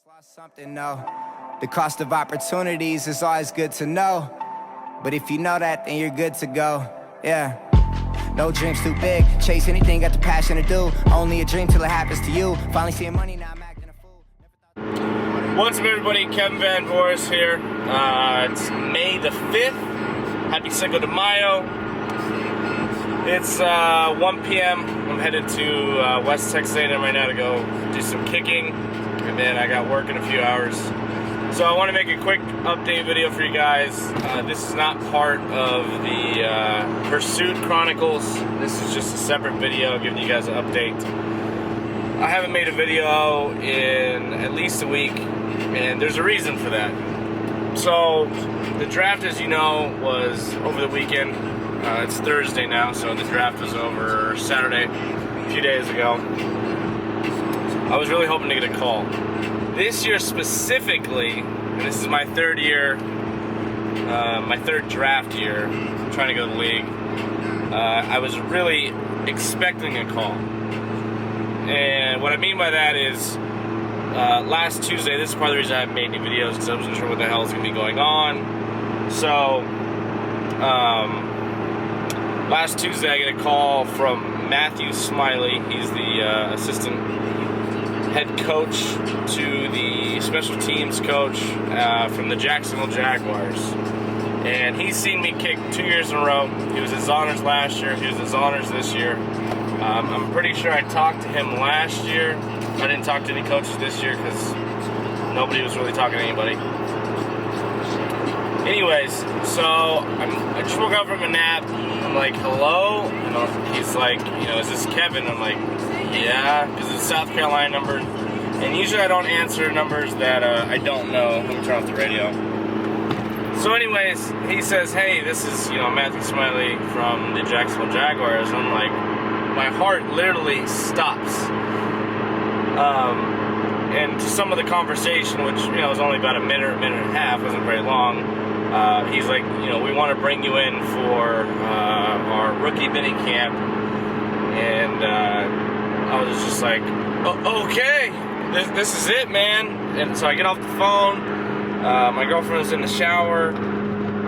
Lost something, no. The cost of opportunities is always good to know. But if you know that, then you're good to go. Yeah. No dreams too big. Chase anything, got the passion to do. Only a dream till it happens to you. Finally seeing money, now I'm acting a fool. What's up, everybody? Kevin Van Voris here. It's May the 5th. Happy Cinco de Mayo. It's 1 p.m. I'm headed to West Texas A&M right now to go do some kicking. And then I got work in a few hours. So I want to make a quick update video for you guys. This is not part of the Pursuit Chronicles. This is just a separate video giving you guys an update. I haven't made a video in at least a week, and there's a reason for that. So the draft, as you know, was over the weekend. It's Thursday now, so the draft was over Saturday, a few days ago. I was really hoping to get a call. This year specifically, and this is my third year, my third draft year, trying to go to the league, I was really expecting a call. And what I mean by that is, last Tuesday, this is part of the reason I haven't made any videos, because I wasn't sure what the hell is going to be going on. So, last Tuesday I get a call from Matthew Smiley. He's the assistant head coach to the special teams coach from the Jacksonville Jaguars. And he's seen me kick 2 years in a row. He was his honors last year. He was his honors this year. I'm pretty sure I talked to him last year. I didn't talk to any coaches this year because nobody was really talking to anybody. Anyways, so I just woke up from a nap. I'm like, hello? He's like, is this Kevin? I'm like, yeah, because it's a South Carolina number. And usually I don't answer numbers that I don't know. Let me turn off the radio. So anyways, he says, hey, this is, Matthew Smiley from the Jacksonville Jaguars. And I'm like, my heart literally stops. And to some of the conversation, which, was only about a minute and a half, wasn't very long. He's like, we want to bring you in for our rookie mini camp. And I was just like, okay, this is it, man. And so I get off the phone. My girlfriend was in the shower.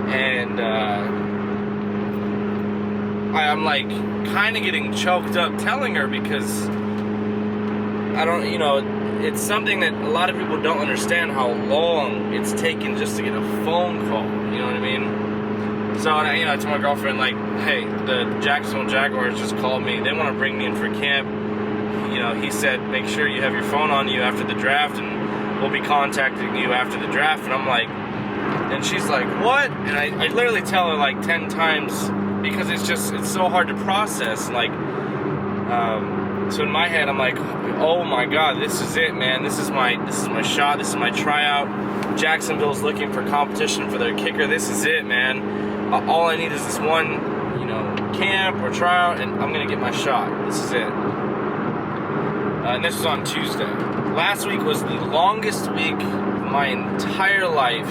And I'm like kind of getting choked up telling her because I don't, it's something that a lot of people don't understand how long it's taken just to get a phone call. You know what I mean? So, I told my girlfriend, like, hey, the Jacksonville Jaguars just called me. They want to bring me in for camp. He said, make sure you have your phone on you after the draft, and we'll be contacting you after the draft. And I'm like, and she's like, what? And I literally tell her like 10 times because it's so hard to process. Like, so in my head, I'm like, oh my God, this is it, man. This is my shot. This is my tryout. Jacksonville's looking for competition for their kicker. This is it, man. All I need is this one, camp or tryout, and I'm gonna get my shot. This is it. And this was on Tuesday. Last week was the longest week of my entire life.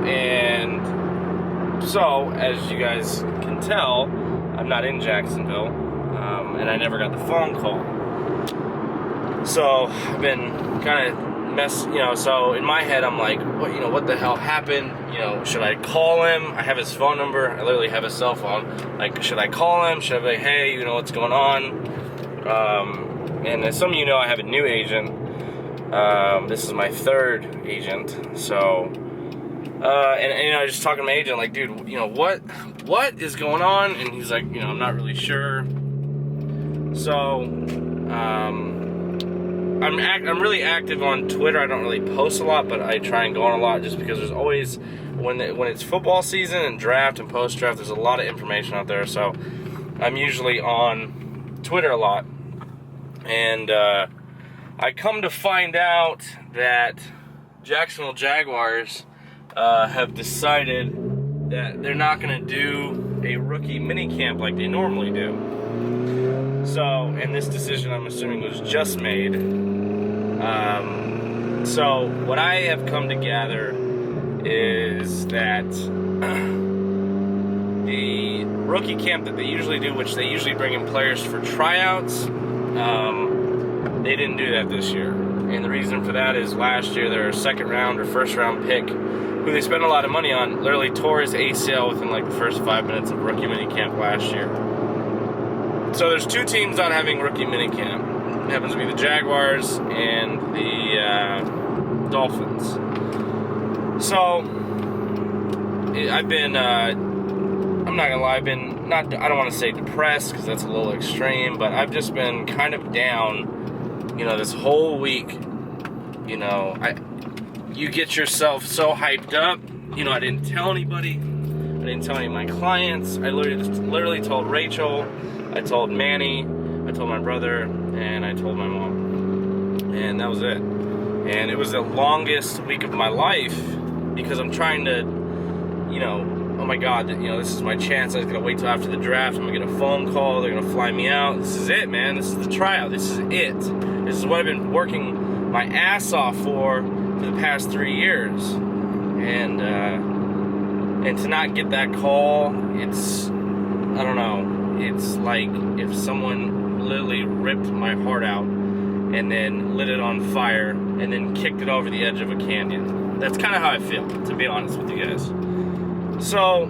And so, as you guys can tell, I'm not in Jacksonville, and I never got the phone call. So I've been kind of so in my head I'm like, what the hell happened? Should I call him? I have his phone number. I literally have his cell phone. Like, should I call him? Should I be like, hey, what's going on? And as some of you know, I have a new agent. This is my third agent. So, and just talking to my agent, like, dude, what is going on? And he's like, I'm not really sure. So, I'm really active on Twitter. I don't really post a lot, but I try and go on a lot just because there's always, when it's football season and draft and post-draft, there's a lot of information out there. So I'm usually on Twitter a lot. And I come to find out that Jacksonville Jaguars have decided that they're not going to do a rookie minicamp like they normally do. So, and this decision, I'm assuming, was just made. So, what I have come to gather is that the rookie camp that they usually do, which they usually bring in players for tryouts, They didn't do that this year. And the reason for that is last year their second round or first round pick, who they spent a lot of money on, literally tore his ACL within like the first 5 minutes of rookie minicamp last year. So there's 2 teams not having rookie minicamp. It happens to be the Jaguars and the Dolphins. So I've been, I'm not gonna lie, I don't want to say depressed because that's a little extreme, but I've just been kind of down, this whole week. You get yourself so hyped up. I didn't tell anybody. I didn't tell any of my clients. I literally told Rachel. I told Manny. I told my brother, and I told my mom. And that was it. And it was the longest week of my life because I'm trying to, oh my God, this is my chance. I was going to wait till after the draft. I'm going to get a phone call. They're going to fly me out. This is it, man. This is the tryout. This is it. This is what I've been working my ass off for the past 3 years. And to not get that call, it's, I don't know. It's like if someone literally ripped my heart out and then lit it on fire and then kicked it over the edge of a canyon. That's kind of how I feel, to be honest with you guys. So,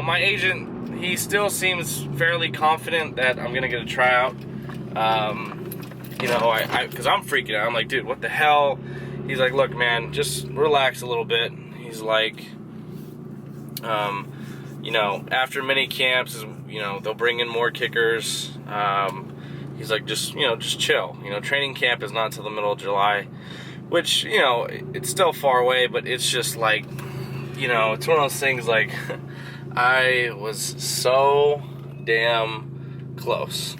my agent, he still seems fairly confident that I'm going to get a tryout. Because I'm freaking out. I'm like, dude, what the hell? He's like, look, man, just relax a little bit. He's like, after mini camps, they'll bring in more kickers. He's like, just chill. Training camp is not until the middle of July, which, it's still far away, but it's just like, it's one of those things like, I was so damn close,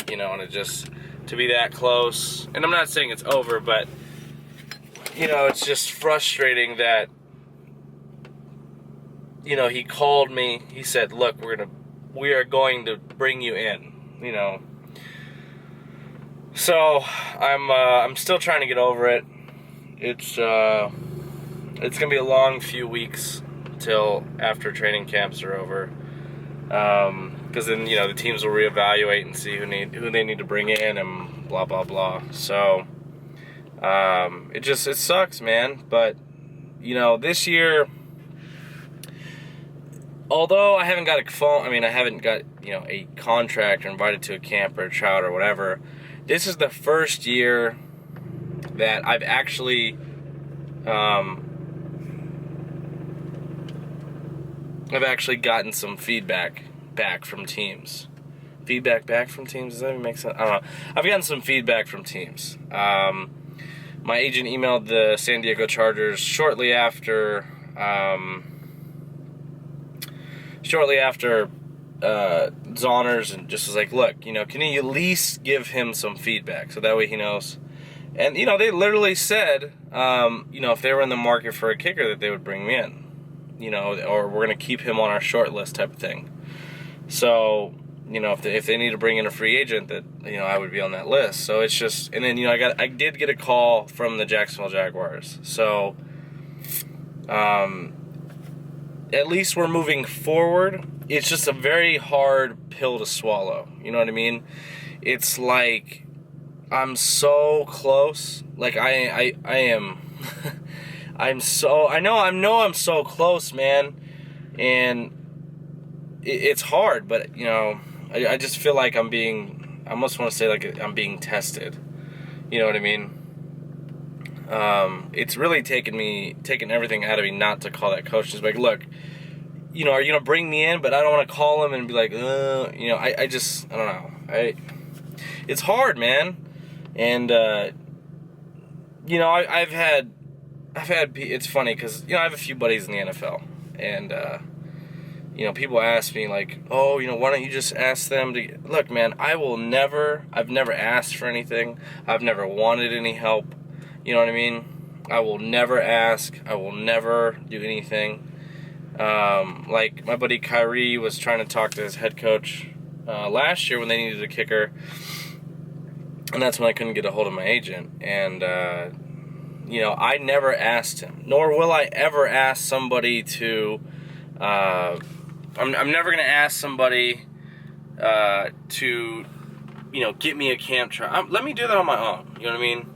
and it just, to be that close, and I'm not saying it's over, but, it's just frustrating that, he called me, he said, look, we are going to bring you in, So, I'm still trying to get over it. It's gonna be a long few weeks till after training camps are over, because then the teams will reevaluate and see who they need to bring in and blah blah blah. So it sucks, man. But this year, although I haven't got I haven't got a contract or invited to a camp or a tryout or whatever. This is the first year that I've actually gotten some feedback back from teams. Feedback back from teams? Does that even make sense? I don't know. I've gotten some feedback from teams. My agent emailed the San Diego Chargers shortly after Zonners, and just was like, look, can you at least give him some feedback so that way he knows? And, they literally said, if they were in the market for a kicker, that they would bring me in, or we're going to keep him on our short list type of thing. So, if they need to bring in a free agent, that, I would be on that list. So it's just, and then, I did get a call from the Jacksonville Jaguars. So, at least we're moving forward. It's just a very hard pill to swallow. You know what I mean? It's like, I'm so close. Like I am. I know I'm so close, man. And it's hard, but I just feel like I almost want to say like I'm being tested. You know what I mean? It's really taken everything out of me not to call that coach. Just like, look, are you going to bring me in? But I don't want to call him and be like, I don't know. It's hard, man. And, I've had, it's funny because, I have a few buddies in the NFL. And, people ask me like, oh, why don't you just ask them to, look, man, I've never asked for anything. I've never wanted any help. You know what I mean? I will never ask. I will never do anything. Like my buddy Kyrie was trying to talk to his head coach last year when they needed a kicker, and that's when I couldn't get a hold of my agent. And I never asked him, nor will I ever ask somebody to. I'm never gonna ask somebody to you know, get me a camp truck. Let me do that on my own. You know what I mean?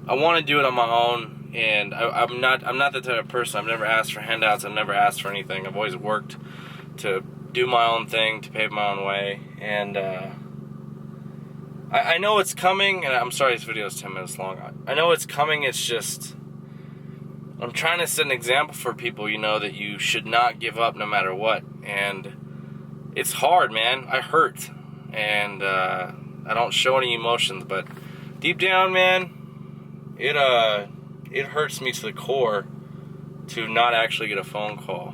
I want to do it on my own, and I'm not the type of person. I've never asked for handouts. I've never asked for anything. I've always worked to do my own thing, to pave my own way, and I know it's coming, and I'm sorry this video is 10 minutes long. I know it's coming. It's just, I'm trying to set an example for people, you know, that you should not give up no matter what. And it's hard, man. I hurt, and I don't show any emotions, but deep down, man, it hurts me to the core to not actually get a phone call,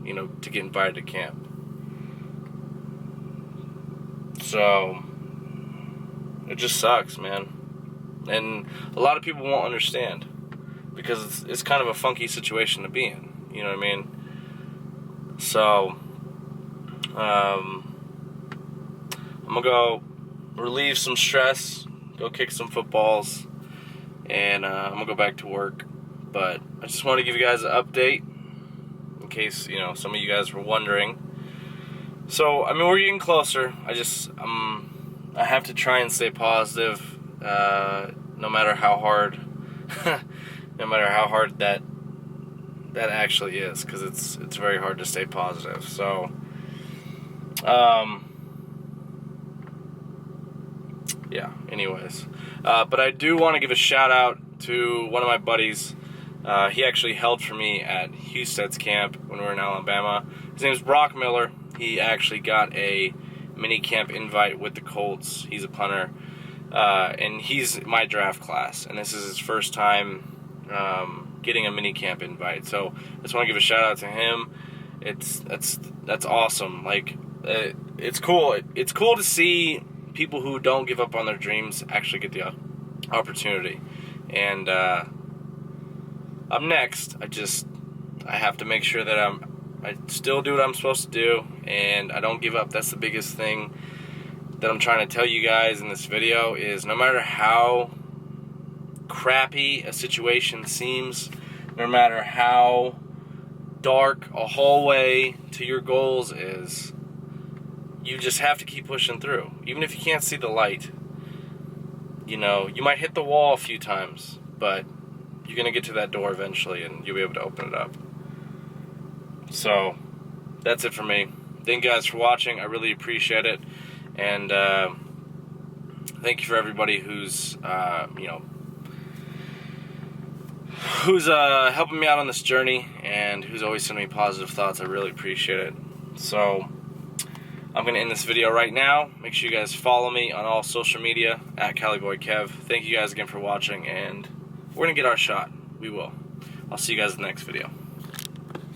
you know, to get invited to camp. So it just sucks, man. And a lot of people won't understand, because it's kind of a funky situation to be in, you know what I mean? So I'm gonna go relieve some stress, go kick some footballs, and I'm gonna go back to work. But I just want to give you guys an update in case, you know, some of you guys were wondering. So I mean, we're getting closer. I have to try and stay positive, no matter how hard no matter how hard that actually is, because it's very hard to stay positive. So yeah, anyways, but I do want to give a shout out to one of my buddies. He actually held for me at Husted's camp when we were in Alabama. His name is Brock Miller. He actually got a mini camp invite with the Colts. He's a punter, and he's my draft class, and this is his first time getting a mini camp invite. So I just want to give a shout out to him. That's awesome. Like, it's cool. It's cool to see people who don't give up on their dreams actually get the opportunity. And I'm next. I have to make sure that I still do what I'm supposed to do, and I don't give up. That's the biggest thing that I'm trying to tell you guys in this video, is no matter how crappy a situation seems, no matter how dark a hallway to your goals is, you just have to keep pushing through. Even if you can't see the light, you know, you might hit the wall a few times, but you're going to get to that door eventually, and you'll be able to open it up. So that's it for me. Thank you guys for watching. I really appreciate it. And thank you for everybody who's helping me out on this journey, and who's always sending me positive thoughts. I really appreciate it. So I'm going to end this video right now. Make sure you guys follow me on all social media at CaliBoyKev. Thank you guys again for watching, and we're going to get our shot. We will. I'll see you guys in the next video.